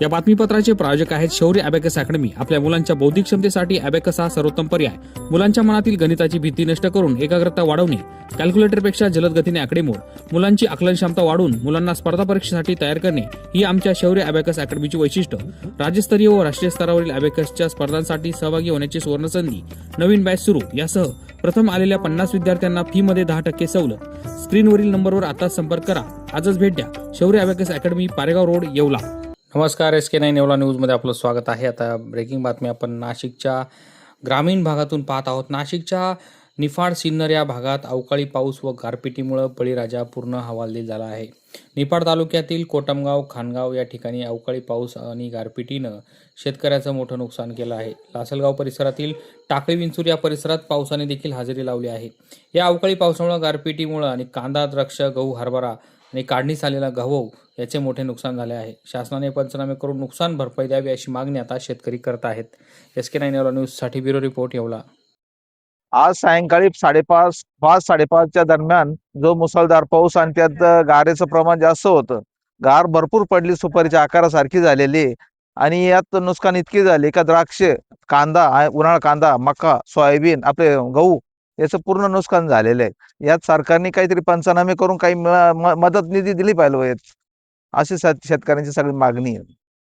या बातमीपत्राचे प्रायोजक आहेत शौर्य अबॅकस अकॅडमी। आपल्या मुलांच्या बौद्धिक क्षमतेसाठी अबॅकस हा सर्वोत्तम पर्याय। मुलांच्या मनातील गणिताची भीती नष्ट करून एकाग्रता वाढवणे, कॅल्क्युलेटरपेक्षा जलद गतीने आकडेमोड, मुलांची आकलन क्षमता वाढवून मुलांना स्पर्धा परीक्षेसाठी तयार करणे ही आमच्या शौर्य अबॅकस अकॅडमीची वैशिष्ट्य। राज्यस्तरीय व राष्ट्रीय स्तरावरील अबॅकसच्या स्पर्धांसाठी सहभागी होण्याची सुवर्णसंधी। नवीन बॅच सुरू। यासह प्रथम आलेल्या 50 विद्यार्थ्यांना फी मध्ये 10% सवलत। स्क्रीनवरील नंबरवर आता संपर्क करा। आजच भेट द्या। शौर्य abacus academy, Paregaon road, Yeola. नमस्कार, SK9 येवला न्यूजमध्ये आपलं स्वागत आहे। आता ब्रेकिंग बातमी आपण नाशिकच्या ग्रामीण भागातून पाहत आहोत। नाशिकच्या निफाड सिन्नर या भागात अवकाळी पाऊस व गारपिटीमुळे बळीराजा पूर्ण हवालदिल झाला आहे। निफाड तालुक्यातील कोटमगाव, खानगाव या ठिकाणी अवकाळी पाऊस आणि गारपिटीनं शेतकऱ्याचं मोठं नुकसान केलं आहे। लासलगाव परिसरातील टाकळी विंचूर या परिसरात पावसाने देखील हजेरी लावली आहे। या अवकाळी पावसामुळे, गारपिटीमुळे आणि कांदा, द्राक्ष, गहू, हरभरा आणि काढणीस आलेला गहू याचे मोठे नुकसान झाले आहे। शासनाने पंचनामे करून नुकसान भरपाई द्यावी अशी मागणी आता शेतकरी करत आहेत। SK9 येवला न्यूजसाठी ब्युरो रिपोर्ट, येवला। आज सायंकाळी 5:30च्या दरम्यान जो मुसळधार पाऊस आणि त्यात गारेचं प्रमाण जास्त होतं। गार भरपूर पडली, सुपारीच्या आकारासारखी झालेली आणि यात नुकसान इतकी झाली का द्राक्ष, कांदा, उन्हाळा कांदा, मका, सोयाबीन, आपले गहू याचं पूर्ण नुकसान झालेलं आहे। यात सरकारने काहीतरी पंचनामे करून काही मदत निधी दिली पाहिजे अशी शेतकऱ्यांची सगळी मागणी आहे।